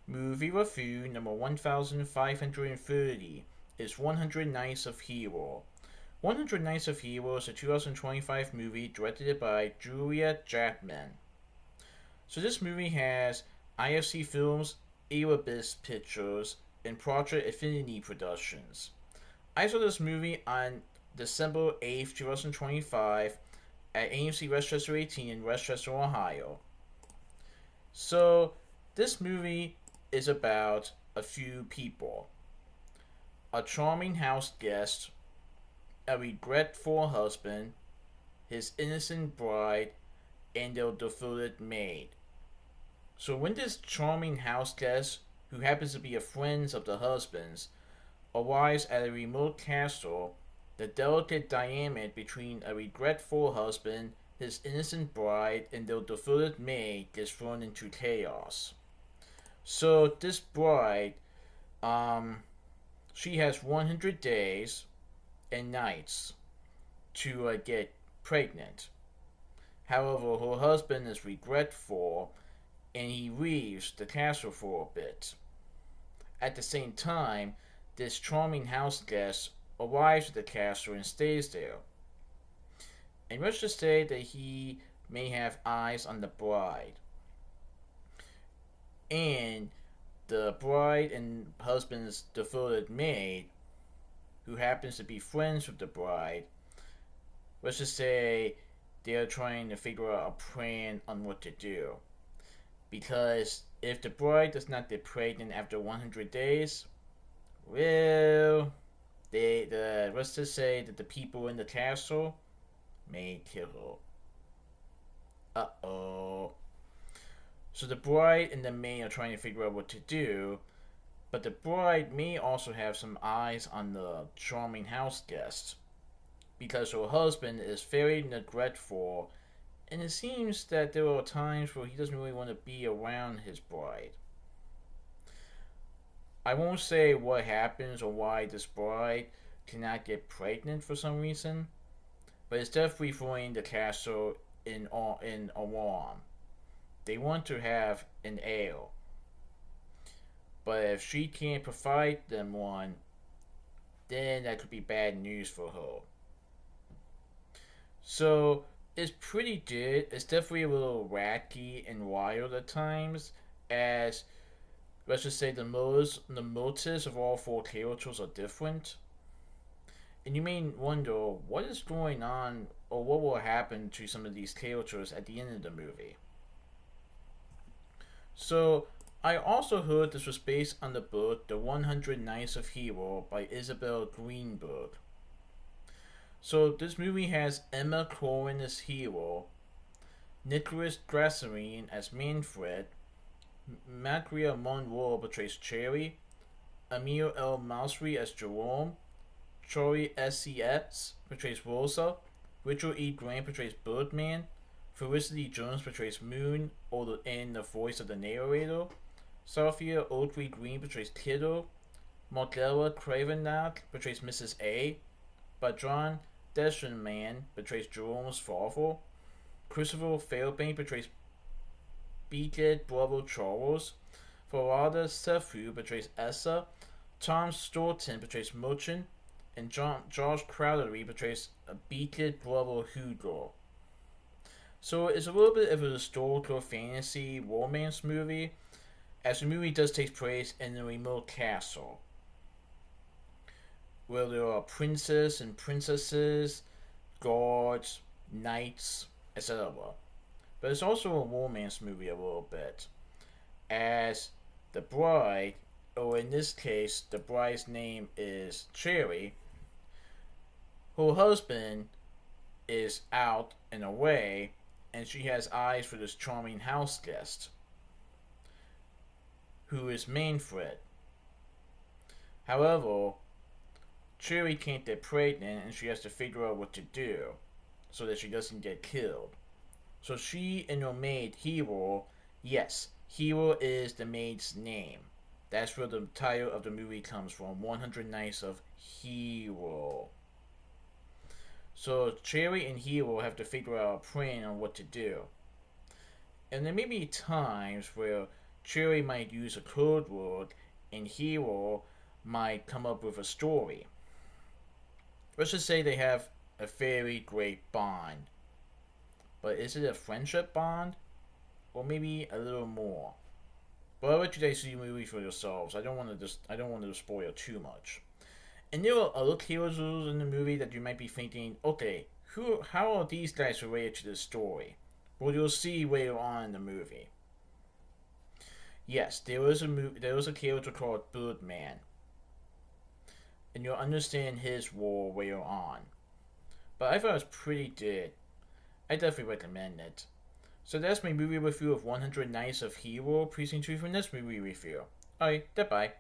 Movie review number 1530 is 100 Nights of Hero. 100 Nights of Hero is a 2025 movie directed by Julia Chapman. So this movie has IFC Films, Erebus Pictures, and Project Affinity Productions. I saw this movie on December 8th, 2025 at AMC West Chester 18 in West Chester, Ohio. So this movie is about a few people: a charming house guest, a regretful husband, his innocent bride, and their devoted maid. So when this charming house guest, who happens to be a friend of the husband's, arrives at a remote castle, the delicate dynamic between a regretful husband, his innocent bride, and their devoted maid gets thrown into chaos. So this bride, um, she has 100 days and nights to get pregnant. However, her husband is regretful and he leaves the castle for a bit. At the same time, this charming house guest arrives at the castle and stays there. And let's just say that he may have eyes on the bride. And the bride and husband's devoted maid, who happens to be friends with the bride, let's just say they're trying to figure out a plan on what to do. Because if the bride does not get pregnant after 100 days, well, let's just say that the people in the castle may kill her. Uh-oh. So the bride and the maid are trying to figure out what to do, but the bride may also have some eyes on the charming house guest, because her husband is very neglectful, and it seems that there are times where he doesn't really want to be around his bride. I won't say what happens or why this bride cannot get pregnant for some reason, but it's definitely throwing the castle in alarm. They want to have an heir, but if she can't provide them one, then that could be bad news for her. So it's pretty good. It's definitely a little wacky and wild at times, as let's just say the motives of all four characters are different. And you may wonder what is going on or what will happen to some of these characters at the end of the movie. So I also heard this was based on the book The 100 Nights of Hero by Isabel Greenberg. So this movie has Emma Corrin as Hero, Nicholas Grasserine as Manfred, Magria Monroe portrays Cherry, Amir El Masri as Jerome, Troy S.C.S. portrays Rosa, Richard E. Grant portrays Birdman, Felicity Jones portrays Moon, and the voice of the narrator, Sophia Oakley Green portrays Kiddo, Margella Cravenach portrays Mrs. A, Badran Deschenman portrays Jerome's father, Christopher Fairbank portrays Beaked brother Charles, Farada Sefu portrays Essa, Tom Storton portrays Merchant, and Josh Crowdery portrays a Beaked brother Hugo. So it's a little bit of a historical fantasy romance movie, as the movie does take place in a remote castle, where there are princes and princesses, guards, knights, etc. But it's also a romance movie a little bit, as the bride, or in this case, the bride's name is Cherry, her husband is out and away, and she has eyes for this charming house guest, who is Manfred. However, Cherry can't get pregnant and she has to figure out what to do so that she doesn't get killed. So she and her maid, Hero, yes, Hero is the maid's name. That's where the title of the movie comes from, 100 Nights of Hero. So Cherry and Hero have to figure out a plan on what to do. And there may be times where Cherry might use a code word, and Hero might come up with a story. Let's just say they have a very great bond. But is it a friendship bond? Or maybe a little more? But I'll let you guys see the movie for yourselves. I don't want to spoil too much. And there are other characters in the movie that you might be thinking, okay, how are these guys related to this story? Well, you'll see later on in the movie. Yes, there was a character called Birdman, and you'll understand his role later on. But I thought it was pretty good. I definitely recommend it. So that's my movie review of 100 Nights of Hero. Please enjoy for next movie review. Alright, goodbye.